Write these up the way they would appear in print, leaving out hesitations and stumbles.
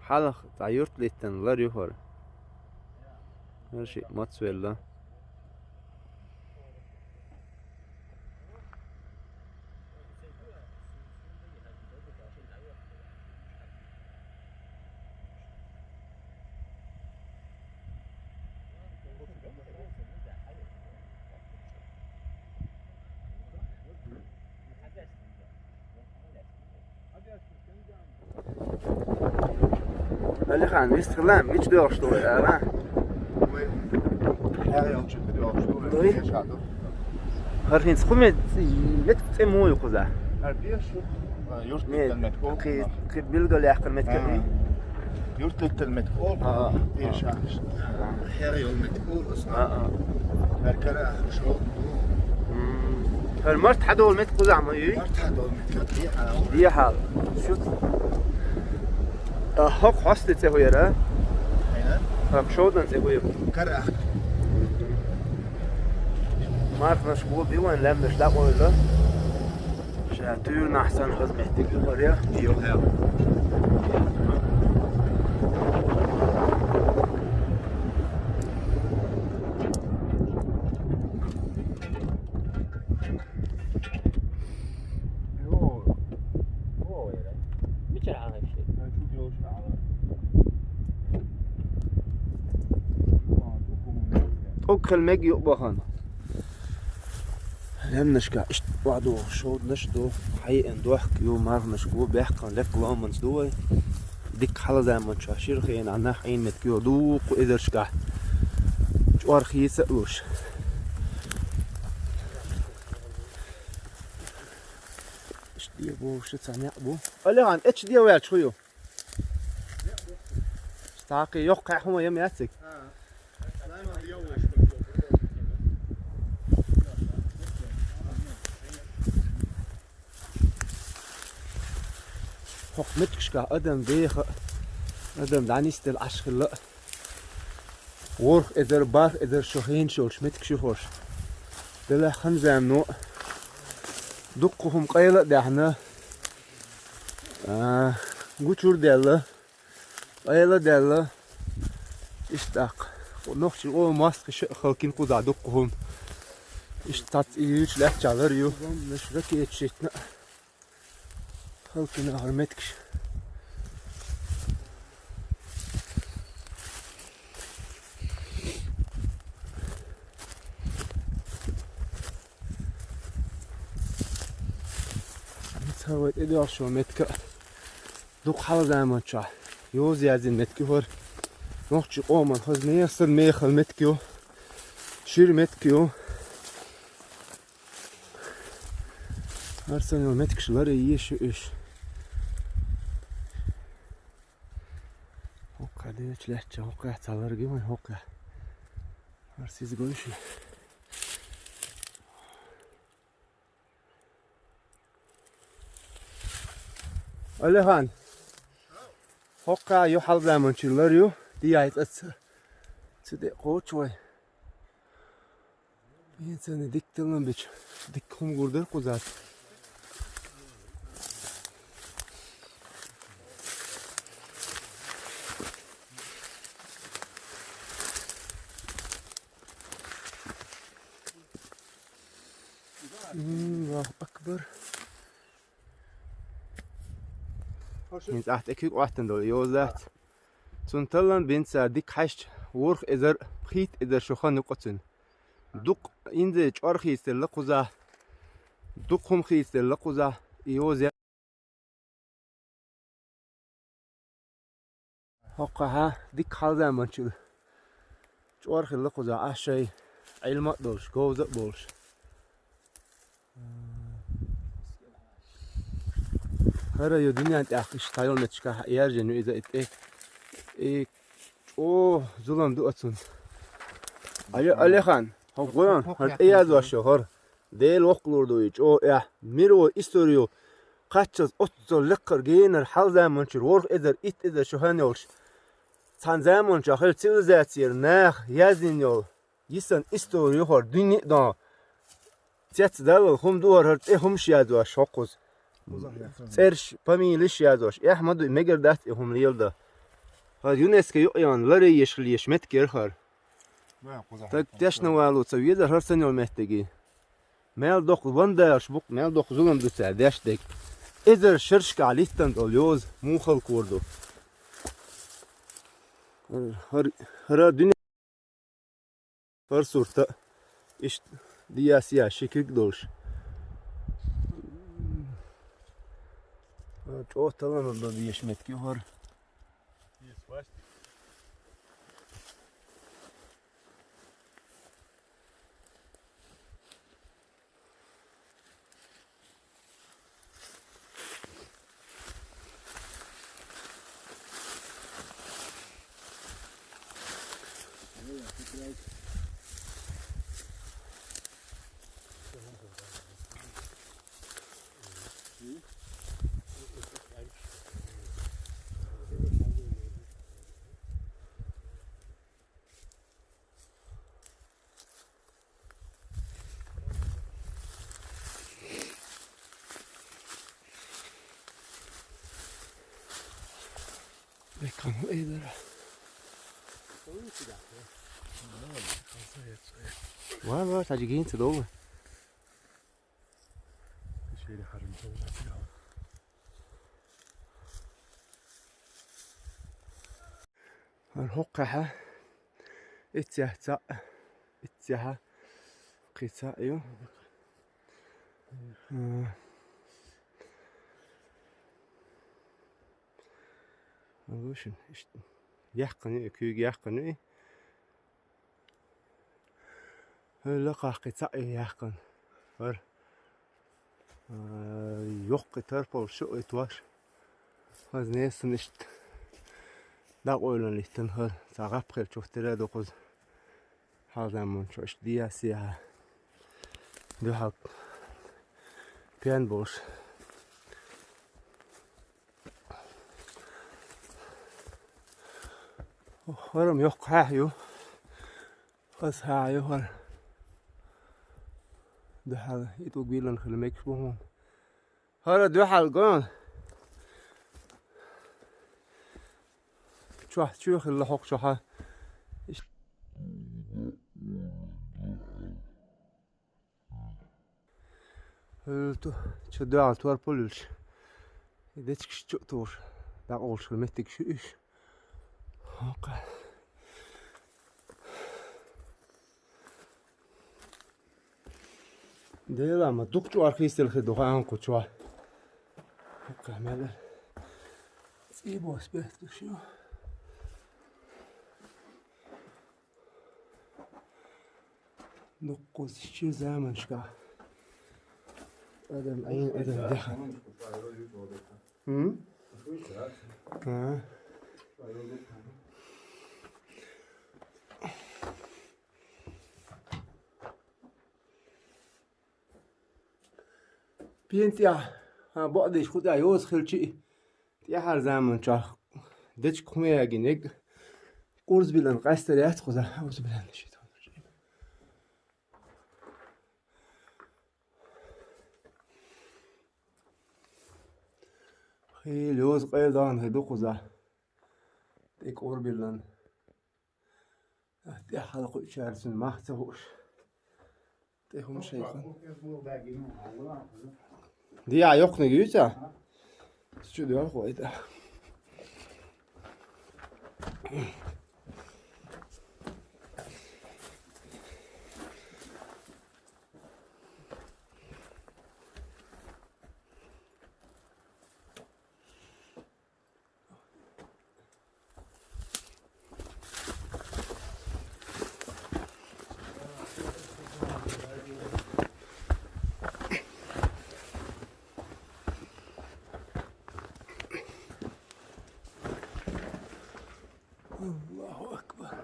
حلق تعيرت ليتن لا يهور هرشي ما تسويلا اللي خان يستخدم مش دوغ شتوي ها هرين سخمت متقمو يقزا Just lite mettkål. كيف بيلقى اللي يحقر متكبي Just lite mettkål. Det är kärst. Här är ju mettkål och så. Verkar det så. فالمرت حدول متقوز عمي Vart hade de mettkål? دي حال شو هوك حست تسويرا هوك شودن تسوير Verkar det. ما عرف مشغول دي وين لم نش دعوة ولا شاتور نحسن خز محتاج قرية Jo, här. أكل مجي يقبخن لم نشكا إشت بعدو شود نشدو حي اندوح كيو مار نشكو بيحقن لك لا من سدوي ديك حلا زي ما تشاشير خين عنا حين متكيو دوق وإذا شكا جوار خيس أوش إيش دي أبو إيش تسمع أبو قال لي عن إيش دي ويا شويو استعقي يوقع هما يم ياتك حق متكشكا أدم بيخ أدم دانيست العشق لا ورخ إذا بار إذا شوهين شولش متكشفوش دلا خنزام نو دقهم قيلة دهنا قوتشور دلا قيلة دلا اشتاق ونخش او ماسك خلقين قوزع دقهم اشتات إيش لا تشالر يو مش ركي اتشيتنا خلقين هرمتكش سويت إدار شو متك دوق حلا زمان شا يوزي عزين متكي هور نوخش قوما خز ميسر ميخل متكيو شير متكيو هرسن المتكش لاري يش إيش هوكا ديش لحجة هوكا تعالر جيمان هوكا هرسيز قويشي ألهان هوكا يحل زمان شلاريو دي عايز تدي قوت شوي إنسان ديك تلنا بيش ديكهم قردر قزات الله أكبر Jetzt acht ich achten dol Josef. Zum Tallan bin sa dik hash ورخ إذا بخيت إذا شخان نقطن دق إنزل أرخي استلقزا دقهم خي استلقزا يوزع هقها ديك حال زمان شو أرخي اللقزا عشي علمات دولش جوزة بولش هذا يا دنيا أنت أخش تايل نتشكا يرجع إذا إيه أوه ظلم دوتون Ali Khan هقولن هاد إيه زوجة هر ديل وقلور دويج أو إيه ميرو إستوريو قاتشز أتزو لقر جينر حال زمان شر ورق إذا شو هنيولش تان زمان شاخر تيلزاتير نخ يزينيول يسن إستوريو هر دنيا دا تيت دلل هم دوار هر إيه هم شيادوا شاقوز ترش بامي ليش شيادوش إيه أحمد مجر دات إيه هم ليل دا هاد يونس كي يقيان لري يشغل يشمت كيرخر نه قضا tak tešno valu ca vieder harsenjol mehtegi. Mel doch wanda shbuk mel doch zulum du sa destek. Ezer shirshka alistan olyoz mukhal kurdu. Har dünya har surta iş diyasiya şekik dolş. Çok talan da diyişmetki var. Kan iyidir. Var sadece giyin til over. Şeyde harım. الحقها اتسع اتسع قصاء يو وشن يحقني كيج يحقني لقى قصاء يحقن ور يوق تربول شو اتواش هذا ناس نشت Da oylan liten hör så rappel choftere do koz hazamon chosh dia sia du har pianbos Hörüm yok ha yo Fas ha yo hör Du har itu bilan khlemek bohon Hör du har gone شو اللي حق شو ها تو شو دعال توار بولش ديتك شو تور دا أول شو متك شو إيش هاكا ديلا ما دكتور أرخيص الخدوة عنكو شو هاكا ماله إيبو أسبحت شو نقص شو زمن شكا ادم عين ادم دخل بينتيا بعدش خود عيوز خلشي تيا هر زمن شا دچ كومي اگينك قرز بلن قستريات خدا عاوز بلن شي خیلی لوز قیدان هدو خوزه دیک اور بیلن دی حلقو چارسون محته هوش دی هم شیخان دی عیوق نگیوچه شو دیار خویده الله أكبر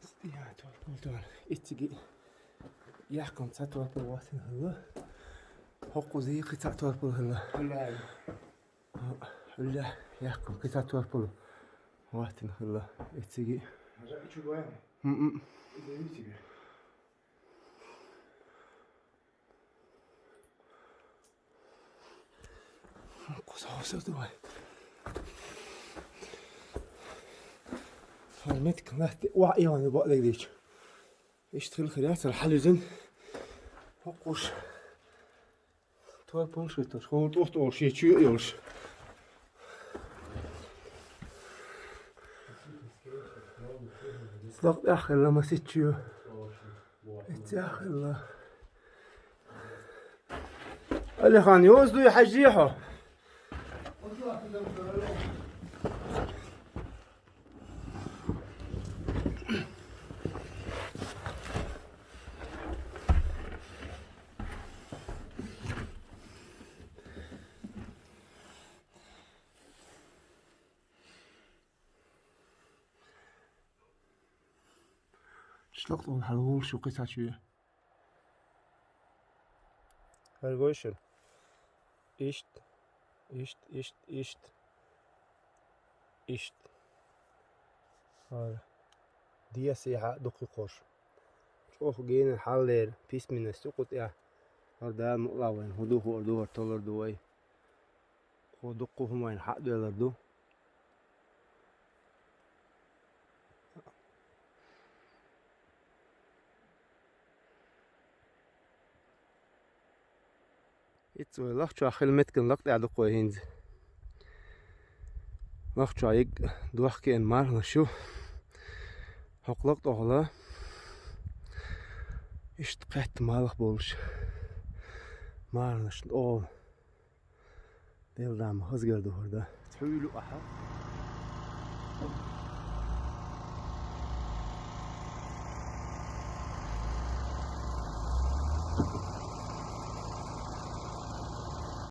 استيعات والبلدان اتقي يحكم تطور بواتن هلا حقو زي قطع توربل هلا هلا يحكم قطع توربل واتن هلا اتقي قصة وصدوي المتك نحت وعي وانا بقى لك ديش اشتغل خيرات الحل يزن وقوش توال بونش ريتوش خون توخت أول شيء شو يولش صدق آخر لما سيتشيو اتاخر الله اللي خان يوزدو يحجيحو شلقت اون حلول شو قيسها شوية هالقوشن إشت إشت إشت إشت إشت هذا دي سيحة دقي قوش شوف جين الحلير بيس من السوق يا هذا مقلاوين هدوه أردوه تولر دوي خو دقوهم وين حق دو يتسوي لخشوا أخي المتكن لقط يعدو قويهنز لخشوا يق دوخ كين مار نشو حق لقط أغلا اشتقيت مالخ بولش مار نشو أوه ديل دام خزقل دوهر ده تحويلو أحا